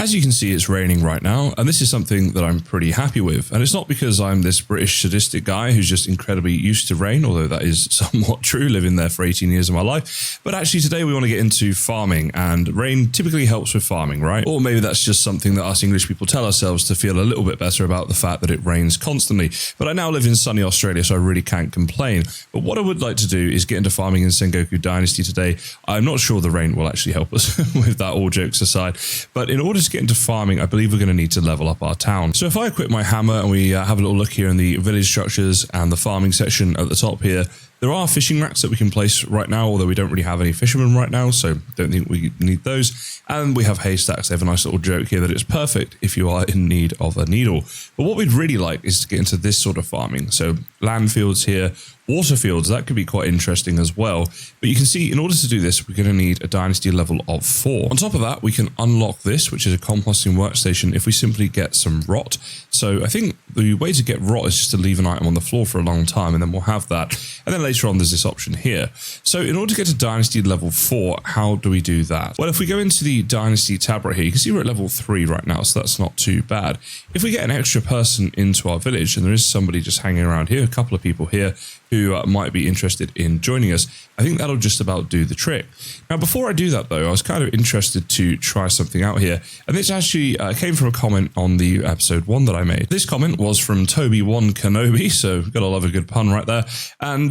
As you can see, it's raining right now, and this is something that I'm pretty happy with. And it's not because I'm this British sadistic guy who's just incredibly used to rain, although that is somewhat true, living there for 18 years of my life. But actually today we want to get into farming, and rain typically helps with farming, right? Or maybe that's just something that us English people tell ourselves to feel a little bit better about the fact that it rains constantly. But I now live in sunny Australia, so I really can't complain. But what I would like to do is get into farming in Sengoku Dynasty today. I'm not sure the rain will actually help us with that, all jokes aside. But in order to get into farming, I believe we're going to need to level up our town. So if I equip my hammer and we have a little look here in the village structures and the farming section at the top here, there are fishing racks that we can place right now, although we don't really have any fishermen right now, so don't think we need those. And we have haystacks. They have a nice little joke here that it's perfect if you are in need of a needle. But what we'd really like is to get into this sort of farming. So land fields here, water fields, that could be quite interesting as well. But you can see in order to do this, we're going to need a dynasty level of 4. On top of that, we can unlock this, which is a composting workstation, if we simply get some rot. So I think the way to get rot is just to leave an item on the floor for a long time, and then we'll have that. And then later on, there's this option here. So in order to get to dynasty level 4, how do we do that? Well, if we go into the dynasty tab right here, you can see we're at level 3 right now, so that's not too bad. If we get an extra person into our village, and there is somebody just hanging around here, a couple of people here who might be interested in joining us, I think that'll just about do the trick. Now, before I do that though, I was kind of interested to try something out here, and this actually came from a comment on the episode 1 that I made. This comment was from Toby1 Kenobi, so gotta love a good pun right there, and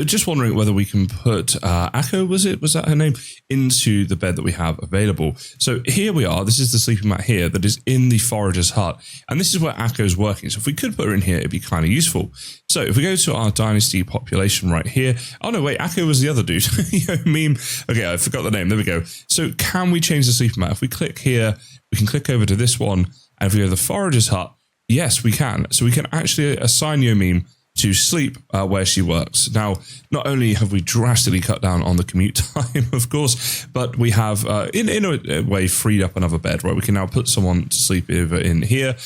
just wondering whether we can put Akko, was that her name, into the bed that we have available. So here we are, this is the sleeping mat here that is in the forager's hut, and this is where Akko's working. So if we could put her in here, it'd be kind of useful. So if we go to our dynasty population right here, oh no, wait, Akko was the other dude. Meme. Okay, I forgot the name. There we go. So can we change the sleeping mat? If we click here, we can click over to this one, and if we go to the forager's hut, yes, we can. So we can actually assign Meme to sleep where she works. Now, not only have we drastically cut down on the commute time, of course, but we have, in a way, freed up another bed, right? We can now put someone to sleep over in here,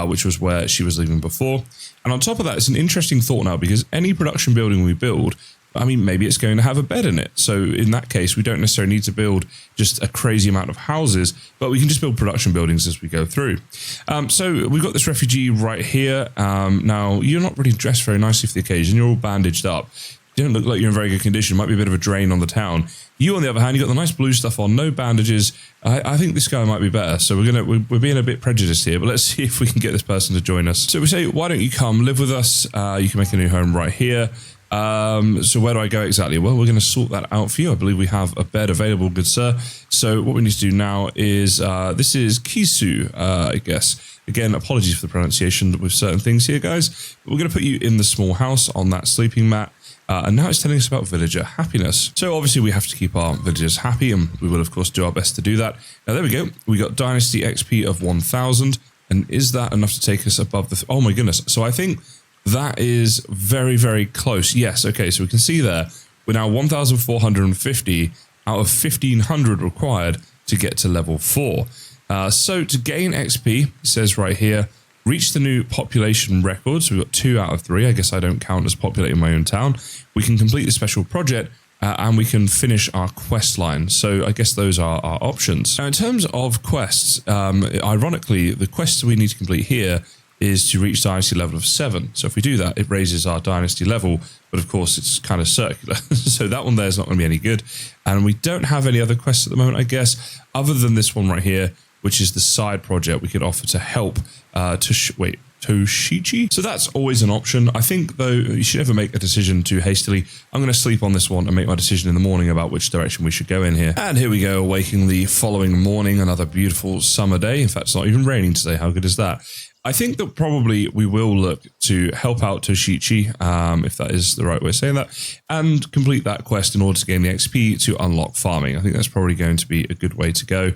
which was where she was living before. And on top of that, it's an interesting thought now, because any production building we build, I mean, maybe it's going to have a bed in it. So in that case, we don't necessarily need to build just a crazy amount of houses, but we can just build production buildings as we go through. So we've got this refugee right here. Now, you're not really dressed very nicely for the occasion. You're all bandaged up. You don't look like you're in very good condition. Might be a bit of a drain on the town. You, on the other hand, you got the nice blue stuff on, no bandages. I think this guy might be better. So we're being a bit prejudiced here, but let's see if we can get this person to join us. So we say, why don't you come live with us? You can make a new home right here. So where do I go exactly? Well, we're going to sort that out for you. I believe we have a bed available, good sir. So what we need to do now is, this is Kisu, I guess. Again, apologies for the pronunciation with certain things here, guys. But we're going to put you in the small house on that sleeping mat. And now it's telling us about villager happiness. So obviously we have to keep our villagers happy, and we will of course do our best to do that. Now there we go. We got dynasty XP of 1000. And is that enough to take us above the... oh my goodness. So I think that is very, very close. Yes. Okay. So we can see there, we're now 1,450 out of 1,500 required to get to level 4. So to gain XP, it says right here, reach the new population record. So we've got 2 out of 3. I guess I don't count as populating my own town. We can complete the special project and we can finish our quest line. So I guess those are our options. Now, in terms of quests, ironically, the quests we need to complete here is to reach dynasty level of 7. So if we do that, it raises our dynasty level, but of course it's kind of circular. So that one there is not going to be any good. And we don't have any other quests at the moment, I guess, other than this one right here, which is the side project we could offer to help Toshichi. So that's always an option. I think, though, you should never make a decision too hastily. I'm going to sleep on this one and make my decision in the morning about which direction we should go in here. And here we go, waking the following morning, another beautiful summer day. In fact, it's not even raining today. How good is that? I think that probably we will look to help out Toshichi, if that is the right way of saying that, and complete that quest in order to gain the XP to unlock farming. I think that's probably going to be a good way to go.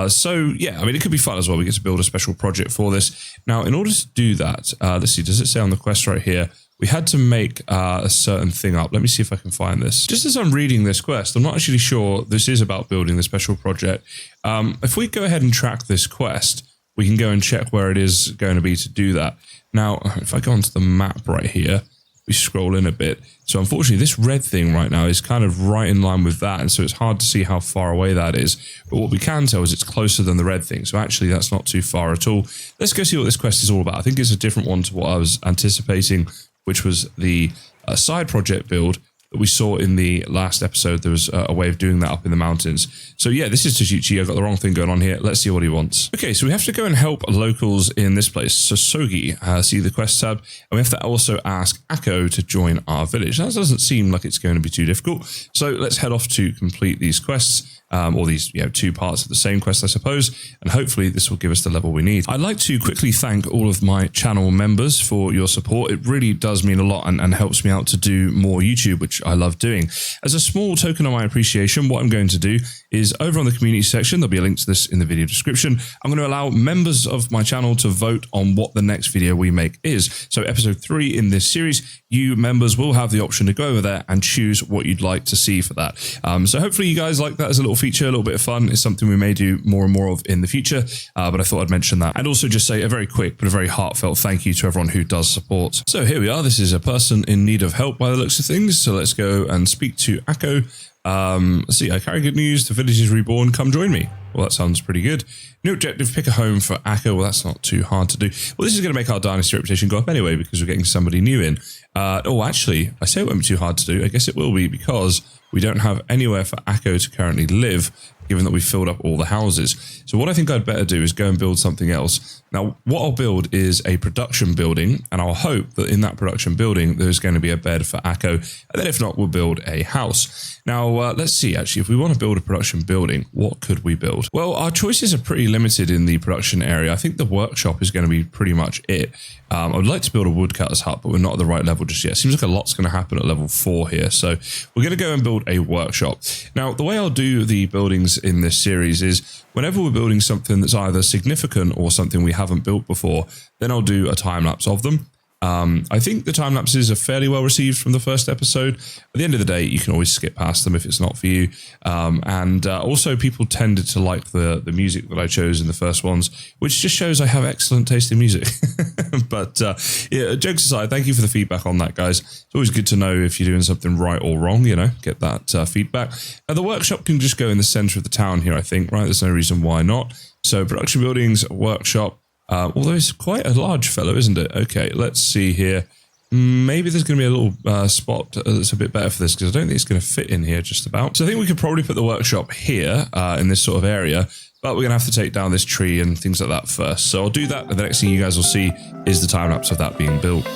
So yeah, I mean, it could be fun as well. We get to build a special project for this. Now, in order to do that, let's see, does it say on the quest right here? We had to make a certain thing up. Let me see if I can find this. Just as I'm reading this quest, I'm not actually sure this is about building the special project. If we go ahead and track this quest, we can go and check where it is going to be to do that. Now, if I go onto the map right here, we scroll in a bit. So unfortunately, this red thing right now is kind of right in line with that. And so it's hard to see how far away that is. But what we can tell is it's closer than the red thing. So actually, that's not too far at all. Let's go see what this quest is all about. I think it's a different one to what I was anticipating, which was the side project build that we saw in the last episode. There was a way of doing that up in the mountains. So yeah, this is Tashichi. I've got the wrong thing going on here. Let's see what he wants. Okay, so we have to go and help locals in this place. So Sogi, see the quest tab. And we have to also ask Akko to join our village. That doesn't seem like it's going to be too difficult. So let's head off to complete these quests. Or these, two parts of the same quest, I suppose, and hopefully this will give us the level we need. I'd like to quickly thank all of my channel members for your support. It really does mean a lot and helps me out to do more YouTube, which I love doing. As a small token of my appreciation, what I'm going to do is over on the community section, there'll be a link to this in the video description. I'm going to allow members of my channel to vote on what the next video we make is. So episode 3 in this series, you members will have the option to go over there and choose what you'd like to see for that. So hopefully you guys like that as a little feature, a little bit of fun. Is something we may do more and more of in the future, but I thought I'd mention that. And also just say a very quick but a very heartfelt thank you to everyone who does support. So here we are. This is a person in need of help by the looks of things. So let's go and speak to Akko. Let's see, I carry good news. The village is reborn. Come join me. Well, that sounds pretty good. New objective, pick a home for Akko. Well, that's not too hard to do. Well, this is going to make our dynasty reputation go up anyway because we're getting somebody new in. Actually, I say it won't be too hard to do. I guess it will be because we don't have anywhere for Akko to currently live, given that we've filled up all the houses. So what I think I'd better do is go and build something else. Now, what I'll build is a production building, and I'll hope that in that production building, there's going to be a bed for Akko. And then if not, we'll build a house. Now, let's see, actually, if we want to build a production building, what could we build? Well, our choices are pretty limited in the production area. I think the workshop is going to be pretty much it. I would like to build a woodcutter's hut, but we're not at the right level just yet. Seems like a lot's going to happen at level 4 here. So we're going to go and build a workshop. Now, the way I'll do the buildings in this series is whenever we're building something that's either significant or something we haven't built before, then I'll do a time lapse of them. I think the time lapses are fairly well received from the first episode. At the end of the day, you can always skip past them if it's not for you. Also, people tended to like the music that I chose in the first ones, which just shows I have excellent taste in music. But yeah, jokes aside, thank you for the feedback on that, guys. It's always good to know if you're doing something right or wrong, get that feedback. Now, the workshop can just go in the center of the town here, I think, right? There's no reason why not. So production buildings, workshop. Although it's quite a large fellow, isn't it? Okay, let's see here. Maybe there's going to be a little spot that's a bit better for this because I don't think it's going to fit in here just about. So I think we could probably put the workshop here in this sort of area, but we're going to have to take down this tree and things like that first. So I'll do that, and the next thing you guys will see is the time lapse of that being built.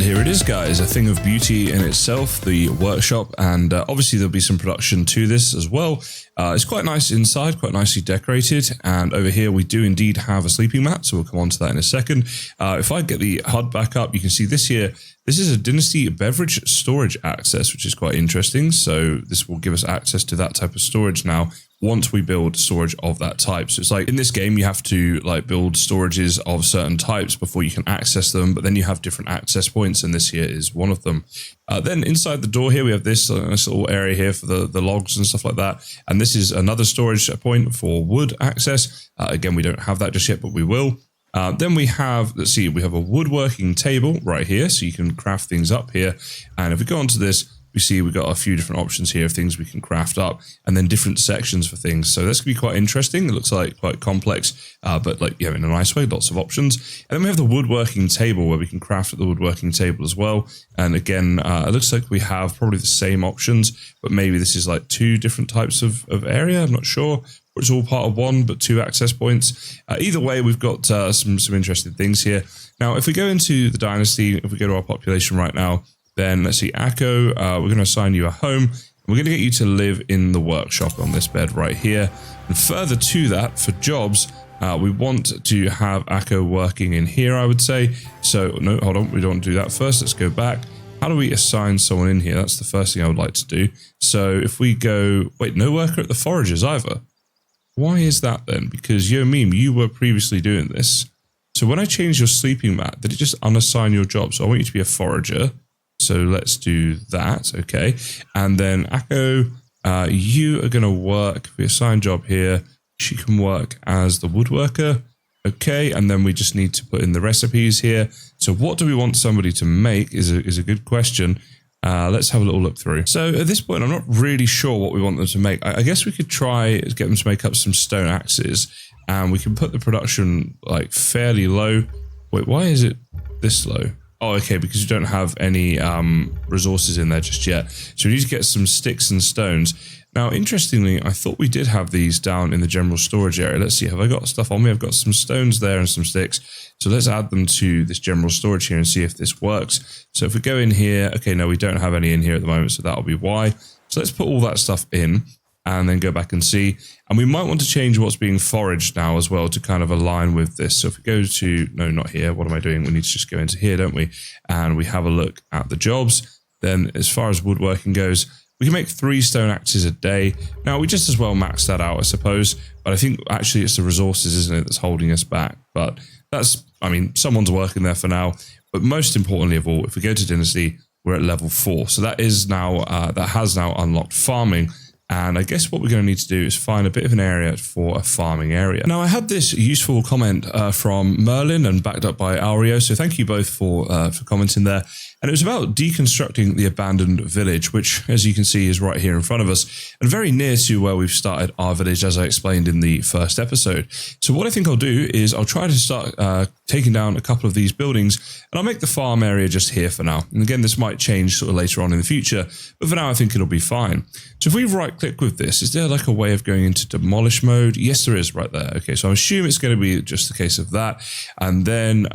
Here it is, guys, a thing of beauty in itself, the workshop, and obviously there'll be some production to this as well. It's quite nice inside, quite nicely decorated, and over here we do indeed have a sleeping mat, so we'll come on to that in a second. If I get the HUD back up, you can see this here. This is a Dynasty beverage storage access, which is quite interesting. So this will give us access to that type of storage now once we build storage of that type. So it's like in this game, you have to build storages of certain types before you can access them, but then you have different access points, and this here is one of them. Then inside the door here, we have this nice little area here for the logs and stuff like that. And this is another storage point for wood access. Again, we don't have that just yet, but we will. Then we have, let's see, we have a woodworking table right here, so you can craft things up here. And if we go onto this, we see we've got a few different options here of things we can craft up, and then different sections for things. So that's going to be quite interesting. It looks like quite complex, but in a nice way, lots of options. And then we have the woodworking table where we can craft at the woodworking table as well. And again, it looks like we have probably the same options, but maybe this is like 2 different types of area. I'm not sure. It's all part of one, but 2 access points. Either way, we've got some interesting things here. Now, if we go into the dynasty, if we go to our population right now, then let's see, Akko, we're going to assign you a home. We're going to get you to live in the workshop on this bed right here. And further to that, for jobs, we want to have Akko working in here, I would say. So, no, hold on, we don't do that first. Let's go back. how do we assign someone in here? That's the first thing I would like to do. So if we go, wait, no worker at the foragers either. Why is that then? Because Yo Meme, you were previously doing this. So when I change your sleeping mat, did it just unassign your job? So I want you to be a forager. So let's do that. Okay. And then Akko, you are going to work, we assign job here. She can work as the woodworker. Okay, and then we just need to put in the recipes here. So what do we want somebody to make is a good question. Let's have a little look through. So at this point, I'm not really sure what we want them to make. I guess we could try to get them to make up some stone axes, and we can put the production like fairly low. Wait, why is it this low? Oh, okay, because you don't have any resources in there just yet. So we need to get some sticks and stones. Now, interestingly, I thought we did have these down in the general storage area. Let's see, have I got stuff on me? I've got some stones there and some sticks. So let's add them to this general storage here and see if this works. So if we go in here, okay, no, we don't have any in here at the moment, so that'll be why. So let's put all that stuff in and then go back and see. And we might want to change what's being foraged now as well to kind of align with this. So if we go to, no, not here. What am I doing? We need to just go into here, don't we? And we have a look at the jobs. Then as far as woodworking goes, we can make 3 stone axes a day. Now, we just as well max that out, I suppose. But I think actually it's the resources, isn't it, that's holding us back. But that's, I mean, someone's working there for now. But most importantly of all, if we go to Dynasty, we're at level 4. So that is now, that has now unlocked farming. And I guess what we're going to need to do is find a bit of an area for a farming area. Now, I had this useful comment from Merlin and backed up by Aureo. So thank you both for commenting there. And it was about deconstructing the abandoned village, which, as you can see, is right here in front of us and very near to where we've started our village, as I explained in the first episode. So what I think I'll do is I'll try to start taking down a couple of these buildings, and I'll make the farm area just here for now. And again, this might change sort of later on in the future, but for now, I think it'll be fine. So if we right-click with this, is there like a way of going into demolish mode? Yes, there is right there. Okay, so I assume it's going to be just the case of that. And then,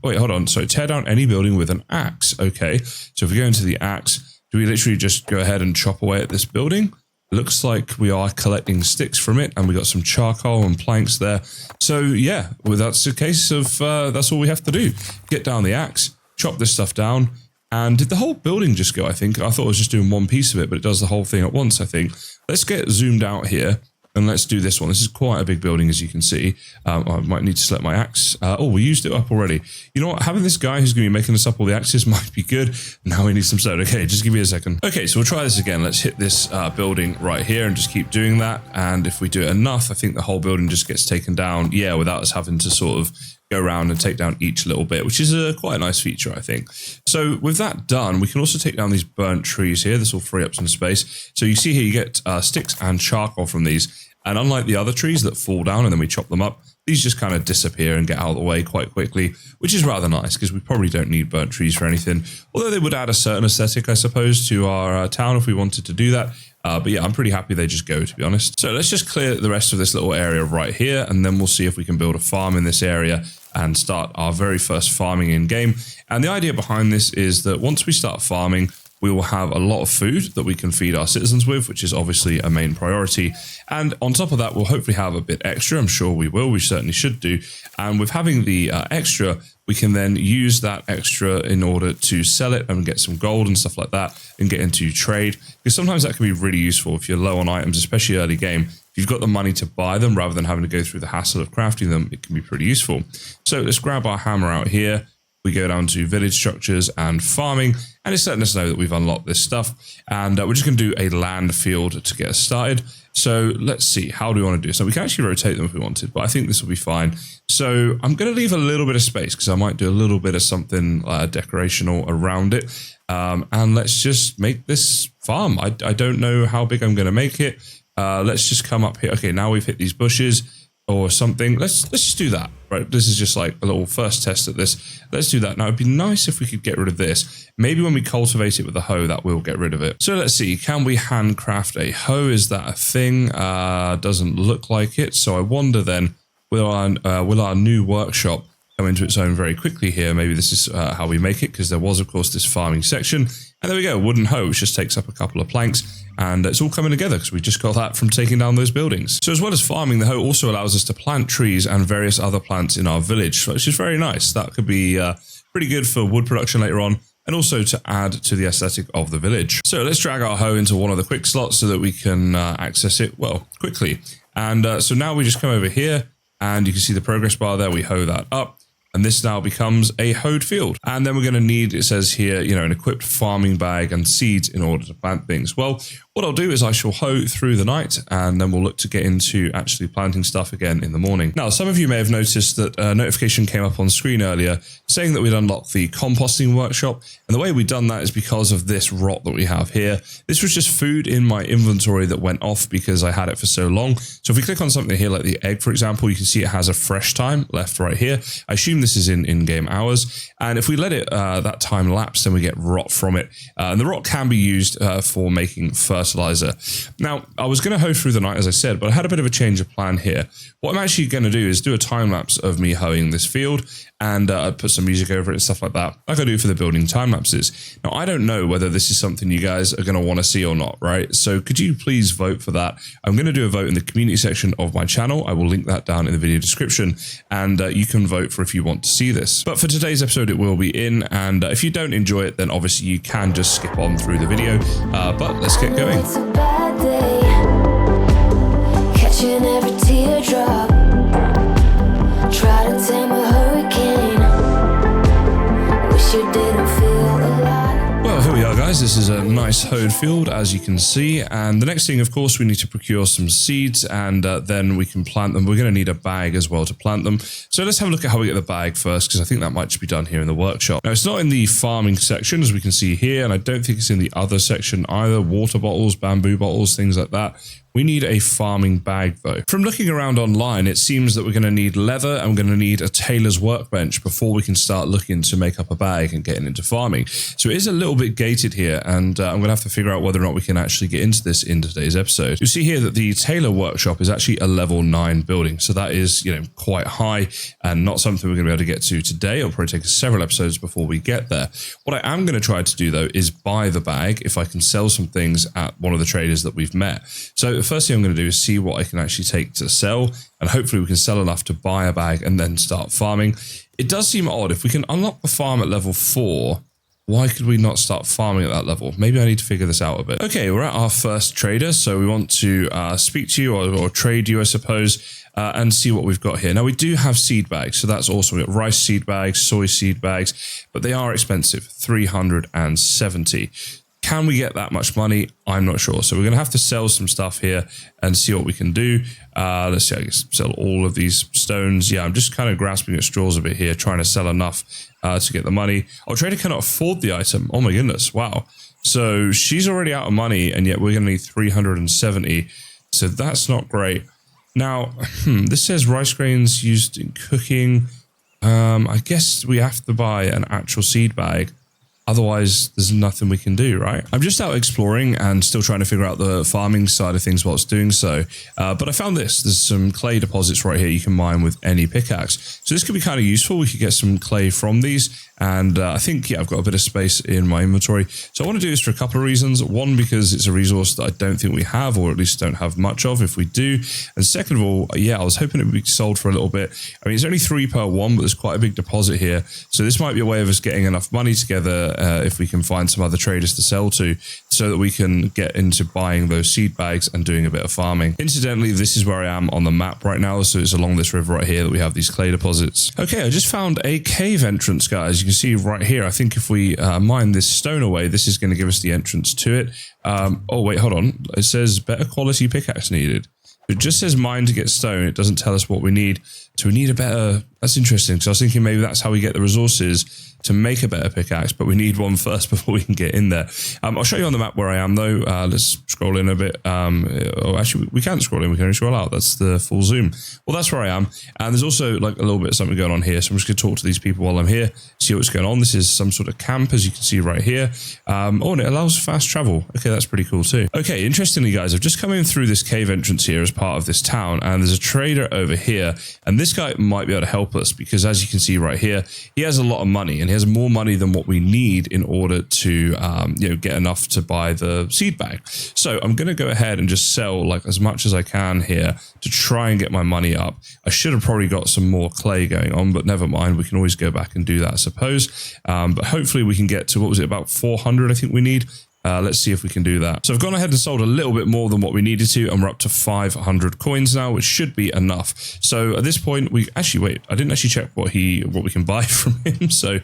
wait, hold on. So tear down any building with an axe. Okay, so if we go into the axe, do we literally just go ahead and chop away at this building? Looks like we are collecting sticks from it, and we got some charcoal and planks there. So yeah, well, that's a case of that's all we have to do. Get down the axe, chop this stuff down. And did the whole building just go, I think? I thought I was just doing one piece of it, but it does the whole thing at once, I think. Let's get zoomed out here. And let's do this one. This is quite a big building, as you can see. I might need to select my axe. Oh, we used it up already. You know what? Having this guy who's going to be making us up all the axes might be good. Now we need some stone. Okay, just give me a second. Okay, so we'll try this again. Let's hit this building right here and just keep doing that. And if we do it enough, I think the whole building just gets taken down. Yeah, without us having to sort of go around and take down each little bit, which is quite a nice feature, I think. So with that done, we can also take down these burnt trees here. This will free up some space. So you see here, you get sticks and charcoal from these. And unlike the other trees that fall down and then we chop them up, these just kind of disappear and get out of the way quite quickly, which is rather nice because we probably don't need burnt trees for anything. Although they would add a certain aesthetic, I suppose, to our town if we wanted to do that. But yeah, I'm pretty happy they just go, to be honest. So let's just clear the rest of this little area right here, and then we'll see if we can build a farm in this area and start our very first farming in game. And the idea behind this is that once we start farming, we will have a lot of food that we can feed our citizens with, which is obviously a main priority. And on top of that, we'll hopefully have a bit extra. I'm sure we will. We certainly should do. And with having the extra, we can then use that extra in order to sell it and get some gold and stuff like that and get into trade. Because sometimes that can be really useful if you're low on items, especially early game. If you've got the money to buy them rather than having to go through the hassle of crafting them, it can be pretty useful. So let's grab our hammer out here. We go down to village structures and farming, and it's letting us know that we've unlocked this stuff. And we're just going to do a land field to get us started. So let's see, how do we want to do this? So we can actually rotate them if we wanted, but I think this will be fine. So I'm going to leave a little bit of space because I might do a little bit of something decorational around it. And let's just make this farm. I don't know how big I'm going to make it. Let's just come up here. Okay, now we've hit these bushes or something. Let's just do that, right? This is just like a little first test at this. Let's do that. Now, it'd be nice if we could get rid of this. Maybe when we cultivate it with a hoe, that will get rid of it. So let's see, can we handcraft a hoe? Is that a thing? Doesn't look like it. So I wonder then, will our new workshop come into its own very quickly here? Maybe this is how we make it, because there was, of course, this farming section. And there we go, wooden hoe, which just takes up a couple of planks. And it's all coming together because we just got that from taking down those buildings. So as well as farming, the hoe also allows us to plant trees and various other plants in our village, which is very nice. That could be pretty good for wood production later on. and also to add to the aesthetic of the village. So let's drag our hoe into one of the quick slots so that we can access it, well, quickly. And so now we just come over here and you can see the progress bar there. We hoe that up. And this now becomes a hoed field. And then we're going to need, it says here, you know, an equipped farming bag and seeds in order to plant things. Well, what I'll do is I shall hoe through the night and then we'll look to get into actually planting stuff again in the morning. Now, some of you may have noticed that a notification came up on screen earlier saying that we'd unlocked the composting workshop. And the way we'd done that is because of this rot that we have here. This was just food in my inventory that went off because I had it for so long. So if we click on something here like the egg, for example, you can see it has a fresh time left right here. I assume this is in in-game hours. And if we let it that time lapse, then we get rot from it. And the rot can be used for making fertilizer. Now, I was going to hoe through the night, as I said, but I had a bit of a change of plan here. What I'm actually going to do is do a time lapse of me hoeing this field and put some music over it and stuff like that, like I do for the building time lapses. Now, I don't know whether this is something you guys are going to want to see or not, right? So could you please vote for that? I'm going to do a vote in the community section of my channel. I will link that down in the video description, and you can vote for if you want to see this. But for today's episode, it will be in, and if you don't enjoy it, then obviously you can just skip on through the video, but let's get going. It's a bad day, catching every teardrop, try to tame a hurricane, wish you didn't feel alive. Well, here we are, guys. This is a nice hoed field, as you can see. And the next thing, of course, we need to procure some seeds, and then we can plant them. We're going to need a bag as well to plant them. So let's have a look at how we get the bag first, because I think that might just be done here in the workshop. Now, it's not in the farming section, as we can see here, and I don't think it's in the other section either. Water bottles, bamboo bottles, things like that. We need a farming bag, though. From looking around online, it seems that we're going to need leather and we're going to need a tailor's workbench before we can start looking to make up a bag and getting into farming. So it is a little bit gated here, and I'm going to have to figure out whether or not we can actually get into this in today's episode. You see here that the tailor workshop is actually a level 9 building. So that is, you know, quite high and not something we're going to be able to get to today. It'll probably take us several episodes before we get there. What I am going to try to do, though, is buy the bag if I can sell some things at one of the traders that we've met. So the first thing I'm going to do is see what I can actually take to sell, and hopefully we can sell enough to buy a bag and then start farming. It does seem odd. If we can unlock the farm at level 4, why could we not start farming at that level? Maybe I need to figure this out a bit. Okay, we're at our first trader, so we want to speak to you or trade you, I suppose, and see what we've got here. Now, we do have seed bags, so that's awesome. We've got rice seed bags, soy seed bags, but they are expensive, 370. Can we get that much money? I'm not sure. So we're going to have to sell some stuff here and see what we can do. Let's see, I guess sell all of these stones. Yeah, I'm just kind of grasping at straws a bit here, trying to sell enough to get the money. Our trader cannot afford the item. Oh my goodness, wow. So she's already out of money, and yet we're going to need 370. So that's not great. Now, this says rice grains used in cooking. I guess we have to buy an actual seed bag. Otherwise, there's nothing we can do, right? I'm just out exploring and still trying to figure out the farming side of things whilst doing so. But I found this. There's some clay deposits right here you can mine with any pickaxe. So this could be kind of useful. We could get some clay from these. And I think, yeah, I've got a bit of space in my inventory. So I want to do this for a couple of reasons. One, because it's a resource that I don't think we have, or at least don't have much of if we do. And second of all, yeah, I was hoping it would be sold for a little bit. I mean, it's only 3 per 1, but there's quite a big deposit here. So this might be a way of us getting enough money together if we can find some other traders to sell to, so that we can get into buying those seed bags and doing a bit of farming. Incidentally, this is where I am on the map right now. So it's along this river right here that we have these clay deposits. Okay, I just found a cave entrance, guys. You can see right here. I think if we mine this stone away, this is going to give us the entrance to it. Oh, wait, hold on. It says better quality pickaxe needed. It just says mine to get stone. It doesn't tell us what we need. So we need a better... That's interesting. So I was thinking maybe that's how we get the resources to make a better pickaxe, but we need one first before we can get in there. I'll show you on the map where I am, though. Let's scroll in a bit. Oh, actually, we can't scroll in. We can only scroll out. That's the full zoom. Well, that's where I am. And there's also like a little bit of something going on here. So I'm just going to talk to these people while I'm here, see what's going on. This is some sort of camp, as you can see right here. Oh, and it allows fast travel. Okay, that's pretty cool too. Okay, interestingly, guys, I've just come in through this cave entrance here as part of this town, and there's a trader over here. And this this guy might be able to help us because, as you can see right here, he has a lot of money and he has more money than what we need in order to get enough to buy the seed bag. So I'm going to go ahead and just sell like as much as I can here to try and get my money up. I should have probably got some more clay going on, but never mind. We can always go back and do that, I suppose. But hopefully we can get to, what was it, about 400 I think we need. Let's see if we can do that. So I've gone ahead and sold a little bit more than what we needed to, and we're up to 500 coins now, which should be enough. So at this point, we actually, wait, I didn't actually check what we can buy from him. So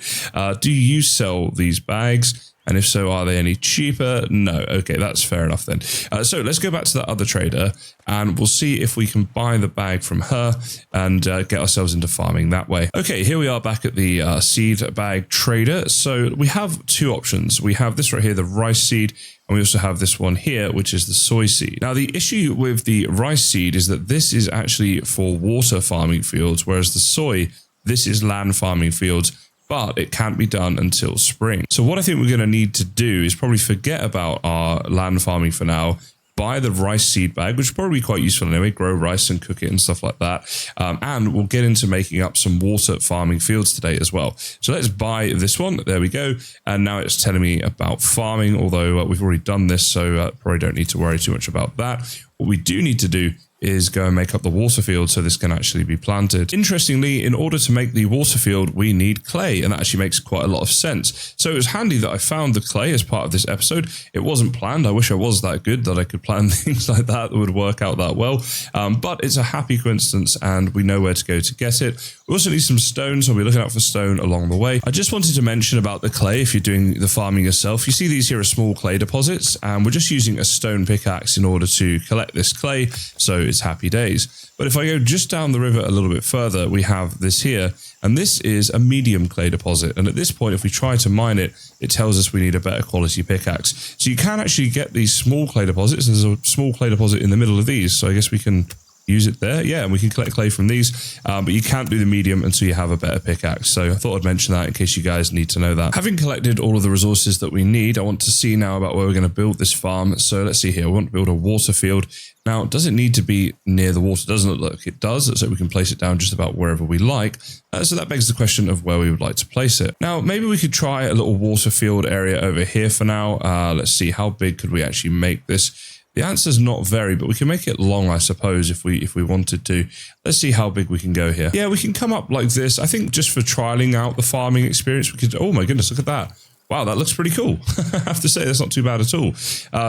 do you sell these bags? And if so, are they any cheaper? No. Okay, that's fair enough then. So let's go back to that other trader and we'll see if we can buy the bag from her and get ourselves into farming that way. Okay, here we are back at the seed bag trader. So we have two options. We have this right here, the rice seed, and we also have this one here, which is the soy seed. Now, the issue with the rice seed is that this is actually for water farming fields, whereas the soy, this is land farming fields, but it can't be done until spring. So what I think we're going to need to do is probably forget about our land farming for now, buy the rice seed bag, which is probably quite useful anyway, grow rice and cook it and stuff like that. And we'll get into making up some water farming fields today as well. So let's buy this one. There we go. And now it's telling me about farming, although we've already done this, so probably don't need to worry too much about that. What we do need to do is go and make up the water field so this can actually be planted. Interestingly, in order to make the water field, we need clay, and that actually makes quite a lot of sense. So it was handy that I found the clay as part of this episode. It wasn't planned. I wish I was that good that I could plan things like that would work out that well. But it's a happy coincidence and we know where to go to get it. We also need some stone, so we'll be looking out for stone along the way. I just wanted to mention about the clay if you're doing the farming yourself. You see these here are small clay deposits, and we're just using a stone pickaxe in order to collect this clay. So it's happy days. But if I go just down the river a little bit further, we have this here, and this is a medium clay deposit. And at this point, if we try to mine it, it tells us we need a better quality pickaxe. So you can actually get these small clay deposits. There's a small clay deposit in the middle of these. So I guess we can use it there. Yeah, and we can collect clay from these, but you can't do the medium until you have a better pickaxe. So I thought I'd mention that in case you guys need to know that. Having collected all of the resources that we need, I want to see now about where we're going to build this farm. So let's see here. We want to build a water field. Now, does it need to be near the water? Doesn't it look like it does? So we can place it down just about wherever we like. So that begs the question of where we would like to place it. Now, maybe we could try a little water field area over here for now. Let's see, how big could we actually make this? The answer is not very, but we can make it long, I suppose, if we wanted to. Let's see how big we can go here. Yeah, we can come up like this. I think just for trialing out the farming experience, we could, oh my goodness, look at that. Wow, that looks pretty cool. I have to say, that's not too bad at all.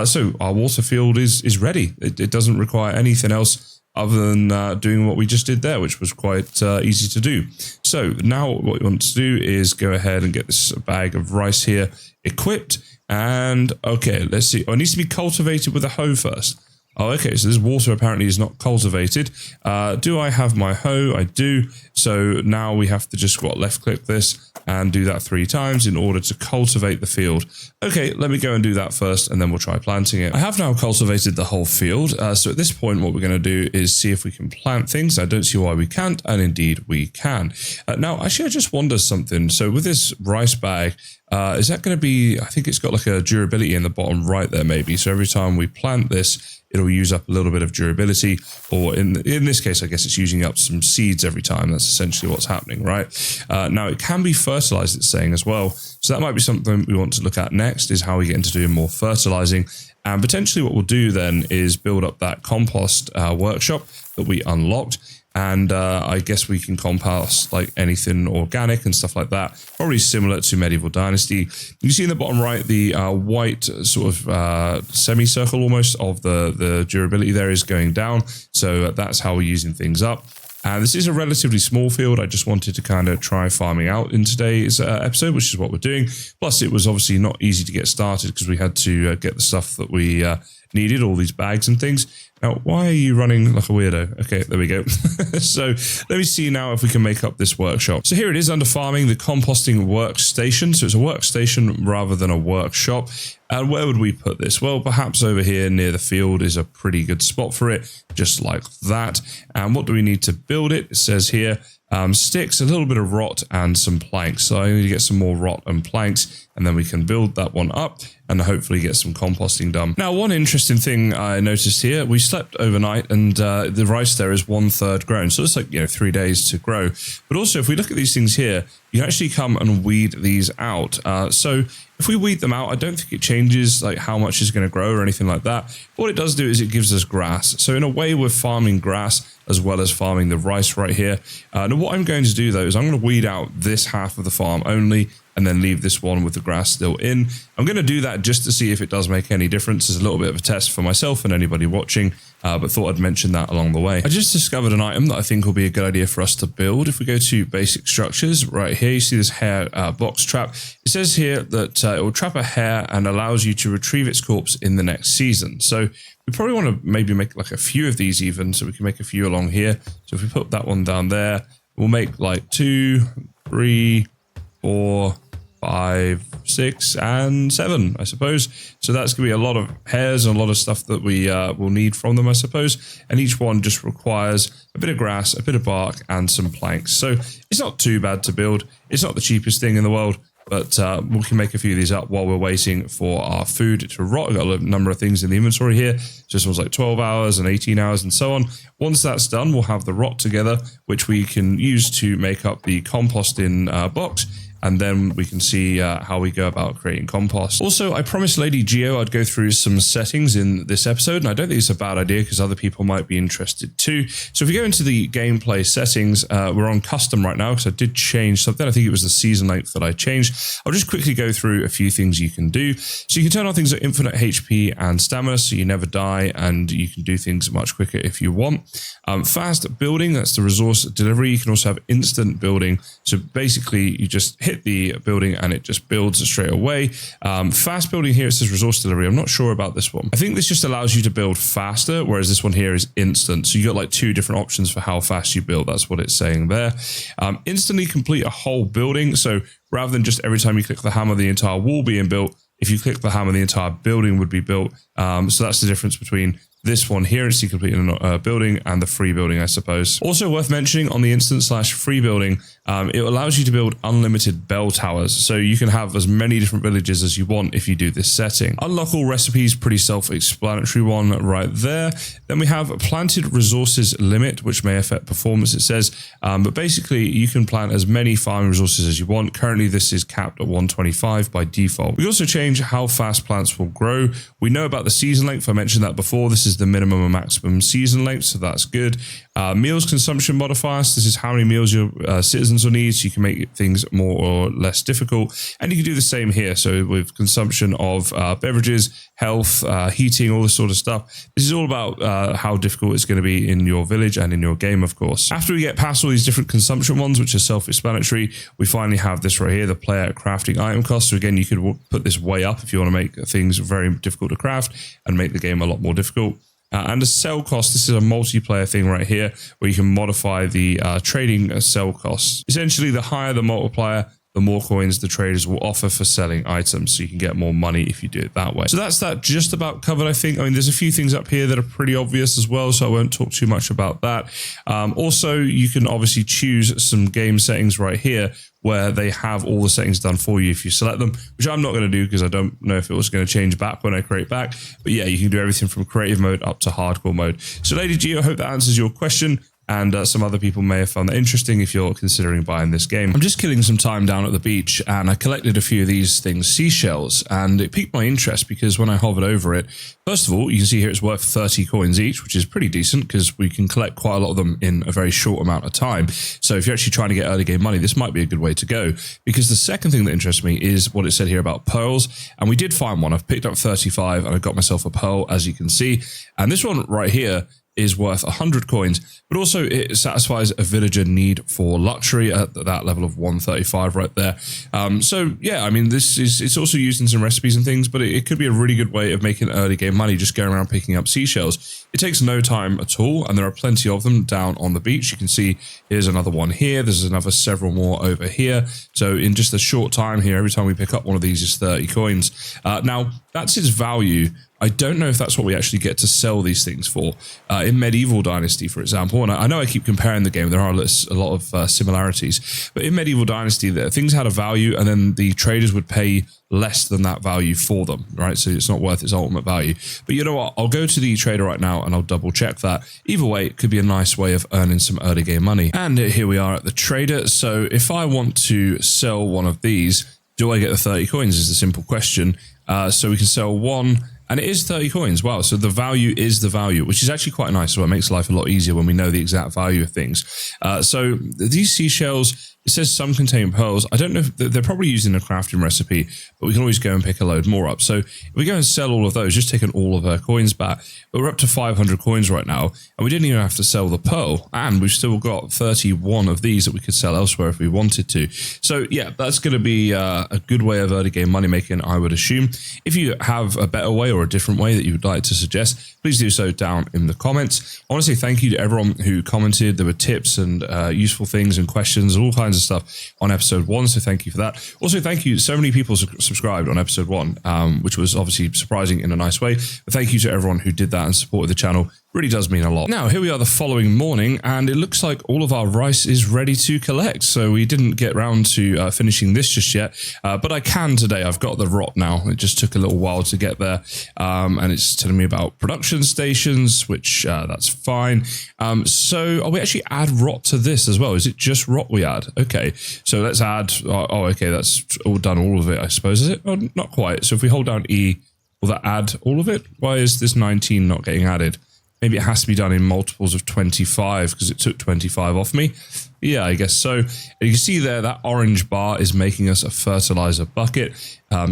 So our water field is ready. It doesn't require anything else other than doing what we just did there, which was quite easy to do. So now what we want to do is go ahead and get this bag of rice here equipped. And okay, let's see. Oh, it needs to be cultivated with a hoe first. Oh, okay, so this water apparently is not cultivated. Do I have my hoe? I do. So now we have to just left click this and do that 3 times in order to cultivate the field. Okay, let me go and do that first and then we'll try planting it. I have now cultivated the whole field. So at this point, what we're going to do is see if we can plant things. I don't see why we can't, and indeed we can. Now, actually, I just wonder something. So with this rice bag, is that going to be, I think it's got like a durability in the bottom right there maybe. So every time we plant this, it'll use up a little bit of durability, or in this case, I guess it's using up some seeds every time. That's essentially what's happening, right? Now, it can be fertilized, it's saying as well. So that might be something we want to look at next, is how we get into doing more fertilizing. And potentially what we'll do then is build up that compost workshop that we unlocked. And I guess we can compost like anything organic and stuff like that. Probably similar to Medieval Dynasty. You see in the bottom right, the white sort of semicircle almost of the durability there is going down. So that's how we're using things up. And this is a relatively small field. I just wanted to kind of try farming out in today's episode, which is what we're doing. Plus, it was obviously not easy to get started because we had to get the stuff that we needed, all these bags and things. Now, why are you running like a weirdo? Okay, there we go. So let me see now if we can make up this workshop. So here it is under farming, the composting workstation. So it's a workstation rather than a workshop. And where would we put this? Well, perhaps over here near the field is a pretty good spot for it, just like that. And what do we need to build it? It says here, sticks, a little bit of rot, and some planks. So I need to get some more rot and planks, and then we can build that one up and hopefully get some composting done. Now, one interesting thing I noticed here, we slept overnight and the rice there is 1/3 grown. So it's like, 3 days to grow. But also, if we look at these things here, you can actually come and weed these out. So if we weed them out, I don't think it changes like how much is going to grow or anything like that. But what it does do is it gives us grass. So in a way, we're farming grass as well as farming the rice right here. Now, what I'm going to do though is I'm going to weed out this half of the farm only, and then leave this one with the grass still in. I'm going to do that just to see if it does make any difference. It's a little bit of a test for myself and anybody watching, but thought I'd mention that along the way. I just discovered an item that I think will be a good idea for us to build. If we go to basic structures, right here, you see this hare box trap. It says here that it will trap a hare and allows you to retrieve its corpse in the next season. So we probably want to maybe make like a few of these even, so we can make a few along here. So if we put that one down there, we'll make like 2, 3, 4, 5, 6, and 7, I suppose. So that's going to be a lot of hairs and a lot of stuff that we will need from them, I suppose. And each one just requires a bit of grass, a bit of bark, and some planks. So it's not too bad to build. It's not the cheapest thing in the world, but we can make a few of these up while we're waiting for our food to rot. I've got a number of things in the inventory here. So this one's like 12 hours and 18 hours and so on. Once that's done, we'll have the rot together, which we can use to make up the composting box. And then we can see how we go about creating compost. Also, I promised Lady Geo I'd go through some settings in this episode, and I don't think it's a bad idea because other people might be interested too. So if we go into the gameplay settings, we're on custom right now because I did change something. I think it was the season length that I changed. I'll just quickly go through a few things you can do. So you can turn on things like infinite HP and stamina, so you never die, and you can do things much quicker if you want. Fast building, that's the resource delivery. You can also have instant building. So basically, you just hit the building and it just builds straight away. Fast building here, it says resource delivery. I'm not sure about this one. I think this just allows you to build faster, whereas this one here is instant. So you got like 2 different options for how fast you build. That's what it's saying there. Instantly complete a whole building. So rather than just every time you click the hammer, the entire wall being built, if you click the hammer, the entire building would be built. So that's the difference between this one here, instantly completing a building, and the free building, I suppose. Also worth mentioning on the instant/free building, it allows you to build unlimited bell towers. So you can have as many different villages as you want if you do this setting. Unlock all recipes, pretty self-explanatory one right there. Then we have planted resources limit, which may affect performance, it says. But basically, you can plant as many farming resources as you want. Currently, this is capped at 125 by default. We also change how fast plants will grow. We know about the season length. I mentioned that before. This is the minimum and maximum season length, so that's good. Meals consumption modifiers. This is how many meals your citizens will need, so you can make things more or less difficult. And you can do the same here. So with consumption of beverages, health, heating, all this sort of stuff. This is all about how difficult it's going to be in your village and in your game, of course. After we get past all these different consumption ones, which are self-explanatory, we finally have this right here, the player crafting item cost. So again, you could put this way up if you want to make things very difficult to craft and make the game a lot more difficult. And the sell cost, this is a multiplayer thing right here where you can modify the trading sell costs. Essentially, the higher the multiplier, the more coins the traders will offer for selling items, so you can get more money if you do it that way. So that's that just about covered, I think. I mean, there's a few things up here that are pretty obvious as well, so I won't talk too much about that. Also, you can obviously choose some game settings right here where they have all the settings done for you if you select them, which I'm not going to do because I don't know if it was going to change back when I create back. But yeah, you can do everything from creative mode up to hardcore mode. So Lady G, I hope that answers your question. And some other people may have found that interesting if you're considering buying this game. I'm just killing some time down at the beach and I collected a few of these things, seashells, and it piqued my interest because when I hovered over it, first of all, you can see here it's worth 30 coins each, which is pretty decent because we can collect quite a lot of them in a very short amount of time. So if you're actually trying to get early game money, this might be a good way to go. Because the second thing that interests me is what it said here about pearls. And we did find one. I've picked up 35 and I got myself a pearl, as you can see. And this one right here is worth 100 coins, but also it satisfies a villager need for luxury at that level of 135 right there. So yeah, I mean, it's also used in some recipes and things, but it could be a really good way of making early game money just going around picking up seashells. It takes no time at all, and there are plenty of them down on the beach. You can see here's another one here. There's several more over here. So in just a short time here, every time we pick up one of these is 30 coins. Now, that's its value. I don't know if that's what we actually get to sell these things for. In Medieval Dynasty, for example, and I know I keep comparing the game, there are a lot of similarities, but in Medieval Dynasty, things had a value and then the traders would pay less than that value for them, right? So it's not worth its ultimate value. But you know what? I'll go to the trader right now and I'll double check that. Either way, it could be a nice way of earning some early game money. And here we are at the trader. So if I want to sell one of these, do I get the 30 coins is the simple question. So we can sell one, and it is 30 coins. Wow. So the value is the value, which is actually quite nice. So it makes life a lot easier when we know the exact value of things. So these seashells, it says some contain pearls. I don't know if they're probably using a crafting recipe, but we can always go and pick a load more up. So if we go and sell all of those, just taking all of our coins back, but we're up to 500 coins right now, and we didn't even have to sell the pearl, and we've still got 31 of these that we could sell elsewhere if we wanted to. So yeah, that's going to be a good way of early game money making, I would assume. If you have a better way or a different way that you would like to suggest, please do so down in the comments. I want to say thank you to everyone who commented. There were tips and useful things and questions, all kinds of stuff on episode 1, so thank you for that. Also, thank you, so many people subscribed on episode 1, which was obviously surprising in a nice way, but thank you to everyone who did that and supported the channel. Really does mean a lot. Now, here we are the following morning, and it looks like all of our rice is ready to collect. So we didn't get round to finishing this just yet, but I can today. I've got the rot now. It just took a little while to get there, and it's telling me about production stations, which that's fine. So we actually add rot to this as well. Is it just rot we add? Okay, so let's add. Okay, that's all done. All of it, I suppose. Is it? Oh, not quite. So if we hold down E, will that add all of it? Why is this 19 not getting added? Maybe it has to be done in multiples of 25 because it took 25 off me. Yeah, I guess so. And you can see there that orange bar is making us a fertilizer bucket.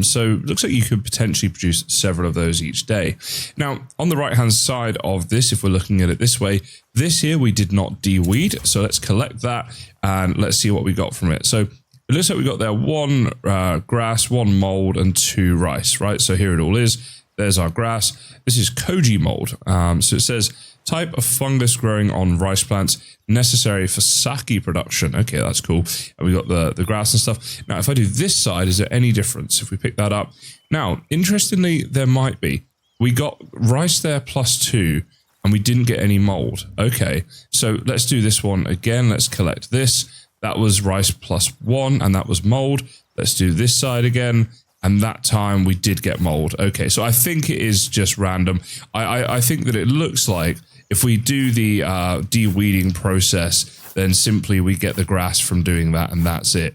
So it looks like you could potentially produce several of those each day. Now, on the right-hand side of this, if we're looking at it this way, this here we did not de-weed. So let's collect that and let's see what we got from it. So it looks like we got there 1 grass, 1 mold, and 2 rice, right? So here it all is. There's our grass. This is koji mold. So it says type of fungus growing on rice plants necessary for sake production. Okay, that's cool. And we got the grass and stuff. Now, if I do this side, is there any difference if we pick that up? Now, interestingly, there might be. We got rice there +2, and we didn't get any mold. Okay, so let's do this one again. Let's collect this. That was rice +1, and that was mold. Let's do this side again. And that time we did get mold. Okay, so I think it is just random. I think that it looks like if we do the de-weeding process, then simply we get the grass from doing that, and that's it,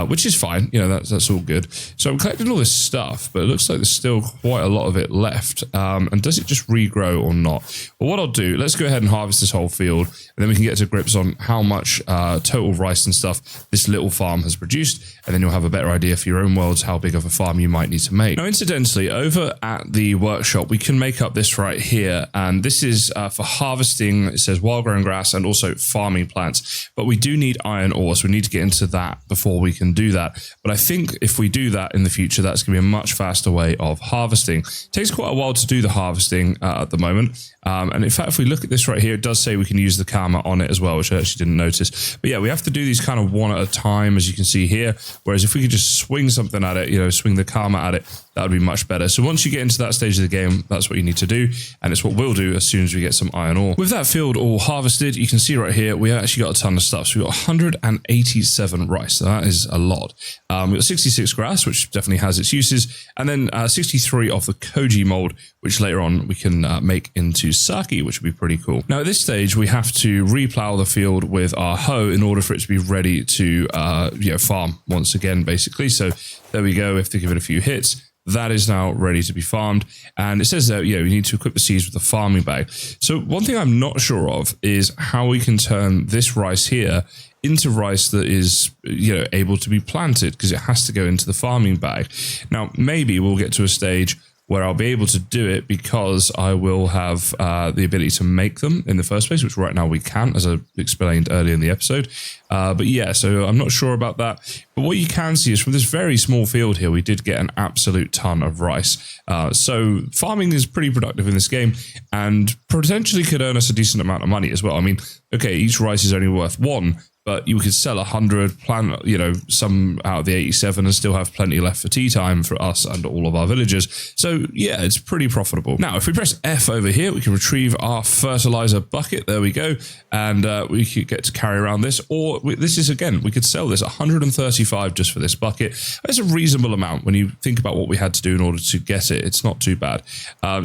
which is fine. You know, that's all good. So I'm collecting all this stuff, but it looks like there's still quite a lot of it left. And does it just regrow or not? Well, what I'll do, let's go ahead and harvest this whole field, and then we can get to grips on how much total rice and stuff this little farm has produced, and then you'll have a better idea for your own worlds how big of a farm you might need to make. Now, incidentally, over at the workshop, we can make up this right here, and this is for harvesting. It says wild-grown grass and also farming plants. But we do need iron ore, so we need to get into that before we can do that. But I think if we do that in the future, that's going to be a much faster way of harvesting. It takes quite a while to do the harvesting at the moment. And in fact, if we look at this right here, it does say we can use the camera on it as well, which I actually didn't notice. But yeah, we have to do these kind of one at a time, as you can see here. Whereas if we could just swing something at it, you know, swing the camera at it, that would be much better. So once you get into that stage of the game, that's what you need to do. And it's what we'll do as soon as we get some iron ore. With that field all harvested, you can see right here, we actually got a ton of stuff. So we've got 187 rice. So that is a lot. We've got 66 grass, which definitely has its uses. And then 63 of the koji mold, which later on we can make into sake, which would be pretty cool. Now at this stage, we have to replow the field with our hoe in order for it to be ready to farm once again, basically. So there we go. We have to give it a few hits. That is now ready to be farmed. And it says that, you need to equip the seeds with the farming bag. So one thing I'm not sure of is how we can turn this rice here into rice that is, able to be planted, because it has to go into the farming bag. Now, maybe we'll get to a stage where I'll be able to do it because I will have the ability to make them in the first place, which right now we can't, as I explained earlier in the episode. But yeah, so I'm not sure about that. But what you can see is from this very small field here, we did get an absolute ton of rice. So farming is pretty productive in this game and potentially could earn us a decent amount of money as well. I mean, okay, each rice is only worth 1, but you could sell 100, plant, you know, some out of the 87 and still have plenty left for tea time for us and all of our villagers. So yeah, it's pretty profitable. Now, if we press F over here, we can retrieve our fertilizer bucket. There we go. And we could get to carry around this, or this is, again, we could sell this 135 just for this bucket. That's a reasonable amount when you think about what we had to do in order to get it. It's not too bad.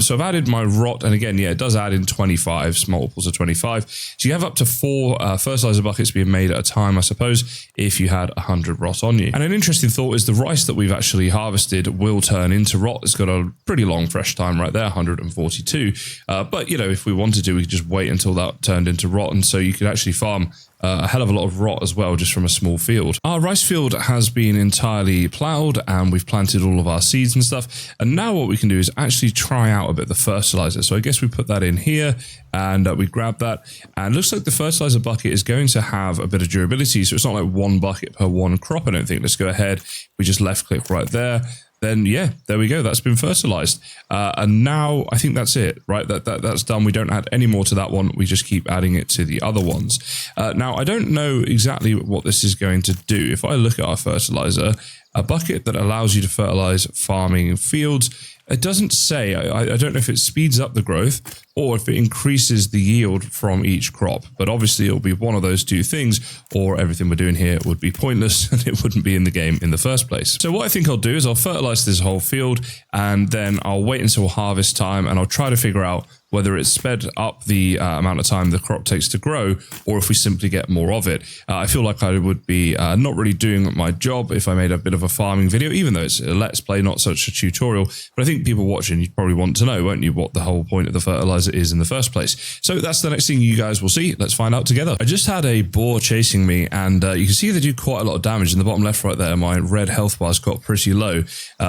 So I've added my rot, and again, yeah, it does add in 25, multiples of 25. So you have up to 4 fertilizer buckets being made at a time, I suppose, if you had 100 rot on you. And an interesting thought is the rice that we've actually harvested will turn into rot. It's got a pretty long fresh time right there, 142. But, you know, if we wanted to, we could just wait until that turned into rot. And so you could actually farm a hell of a lot of rot as well, just from a small field. Our rice field has been entirely ploughed and we've planted all of our seeds and stuff. And now what we can do is actually try out a bit of the fertilizer. So I guess we put that in here and we grab that. And it looks like the fertilizer bucket is going to have a bit of durability. So it's not like 1 bucket per 1 crop, I don't think. Let's go ahead. We just left click right there. Then yeah, there we go. That's been fertilized. And now I think that's it, right? That's done. We don't add any more to that one. We just keep adding it to the other ones. Now, I don't know exactly what this is going to do. If I look at our fertilizer, a bucket that allows you to fertilize farming fields, it doesn't say. I don't know if it speeds up the growth or if it increases the yield from each crop. But obviously it'll be one of those two things, or everything we're doing here would be pointless and it wouldn't be in the game in the first place. So what I think I'll do is I'll fertilize this whole field and then I'll wait until harvest time and I'll try to figure out whether it's sped up the amount of time the crop takes to grow, or if we simply get more of it. I feel like I would be not really doing my job if I made a bit of a farming video, even though it's a let's play, not such a tutorial. But I think people watching, you'd probably want to know, won't you, what the whole point of the fertilizer is in the first place. So that's the next thing you guys will see. Let's find out together. I just had a boar chasing me, and you can see they do quite a lot of damage. In the bottom left right there, my red health bar's got pretty low.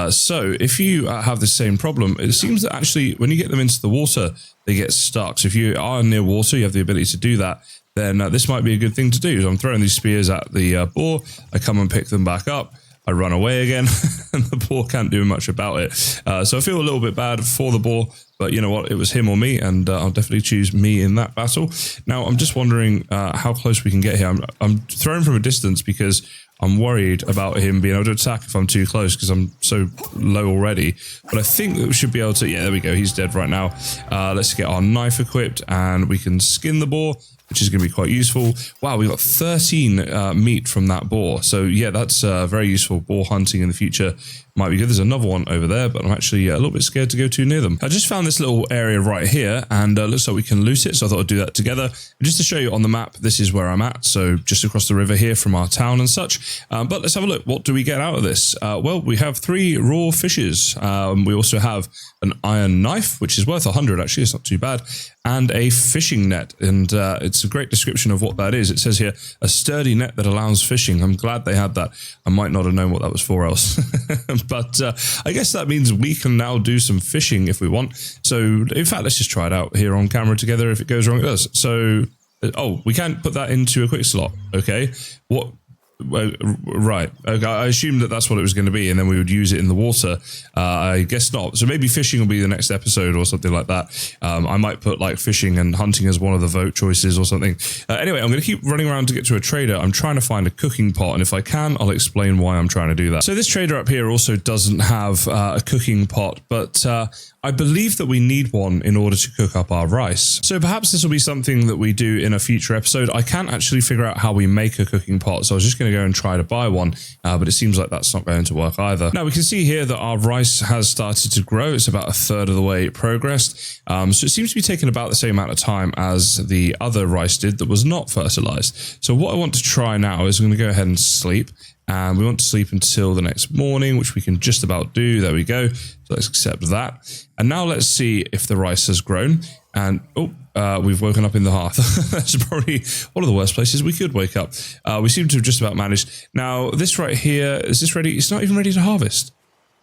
So if you have the same problem, it seems that actually when you get them into the water, they get stuck. So if you are near water, you have the ability to do that, then this might be a good thing to do. So I'm throwing these spears at the boar. I come and pick them back up. I run away again, and the boar can't do much about it. So I feel a little bit bad for the boar, but you know what? It was him or me, and I'll definitely choose me in that battle. Now, I'm just wondering how close we can get here. I'm throwing from a distance because I'm worried about him being able to attack if I'm too close because I'm so low already. But I think that we should be able to... Yeah, there we go. He's dead right now. Let's get our knife equipped and we can skin the boar, which is going to be quite useful. Wow, we got 13 meat from that boar. So yeah, that's very useful. Boar hunting in the future might be good. There's another one over there, but I'm actually a little bit scared to go too near them. I just found this little area right here, and looks like we can loot it, so I thought I'd do that together. And just to show you on the map, this is where I'm at, so just across the river here from our town and such. But let's have a look. What do we get out of this? Well, we have 3 raw fishes. We also have an iron knife, which is worth 100, actually. It's not too bad. And a fishing net, and it's a great description of what that is. It says here, a sturdy net that allows fishing. I'm glad they had that. I might not have known what that was for else. But I guess that means we can now do some fishing if we want. So, in fact, let's just try it out here on camera together. If it goes wrong, it does. So, oh, we can't put that into a quick slot. Okay. What? Right. Okay. I assumed that that's what it was going to be, and then we would use it in the water. I guess not. So maybe fishing will be the next episode or something like that. I might put like fishing and hunting as one of the vote choices or something. Anyway, I'm going to keep running around to get to a trader. I'm trying to find a cooking pot, and if I can, I'll explain why I'm trying to do that. So this trader up here also doesn't have a cooking pot, but I believe that we need one in order to cook up our rice. So perhaps this will be something that we do in a future episode. I can't actually figure out how we make a cooking pot, so I was just going to go and try to buy one, but it seems like that's not going to work either. Now we can see here that our rice has started to grow. It's about 1/3 of the way progressed. So it seems to be taking about the same amount of time as the other rice did that was not fertilized. So what I want to try now is I'm going to go ahead and sleep. And we want to sleep until the next morning, which we can just about do. There we go. So let's accept that. And now let's see if the rice has grown. And we've woken up in the hearth. That's probably one of the worst places we could wake up. We seem to have just about managed. Now, this right here, is this ready? It's not even ready to harvest.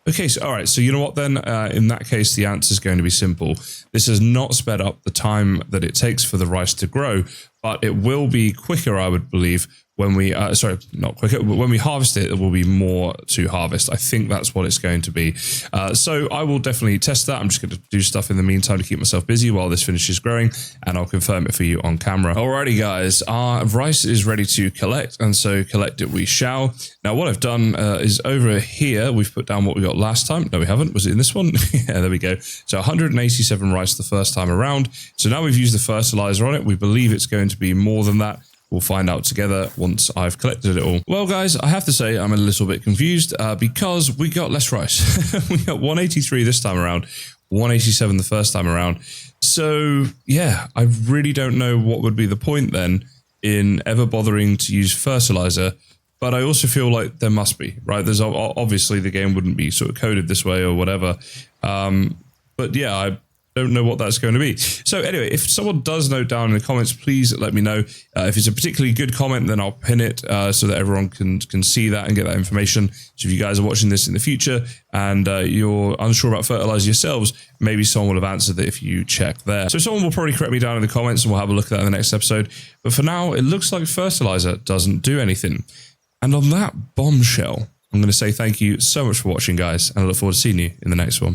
Okay, so all right, so you know what then? In that case, the answer is going to be simple. This has not sped up the time that it takes for the rice to grow, but it will be quicker, I would believe, when we, sorry, not quicker, but when we harvest it, there will be more to harvest. I think that's what it's going to be. So I will definitely test that. I'm just going to do stuff in the meantime to keep myself busy while this finishes growing, and I'll confirm it for you on camera. Alrighty, guys, our rice is ready to collect, and so collect it we shall. Now, what I've done is over here, we've put down what we got last time. No, we haven't. Was it in this one? Yeah, there we go. So 187 rice the first time around. So now we've used the fertilizer on it. We believe it's going to be more than that. We'll find out together once I've collected it all. Well, guys, I have to say I'm a little bit confused because we got less rice. We got 183 this time around, 187 the first time around. So, yeah, I really don't know what would be the point then in ever bothering to use fertilizer. But I also feel like there must be, right? There's obviously the game wouldn't be sort of coded this way or whatever. But yeah, I don't know what that's going to be. So anyway, if someone does note down in the comments, please let me know. If it's a particularly good comment, then I'll pin it so that everyone can see that and get that information. So if you guys are watching this in the future and you're unsure about fertilizer yourselves, maybe someone will have answered it if you check there. So someone will probably correct me down in the comments and we'll have a look at that in the next episode. But for now, it looks like fertilizer doesn't do anything. And on that bombshell, I'm going to say thank you so much for watching, guys, and I look forward to seeing you in the next one.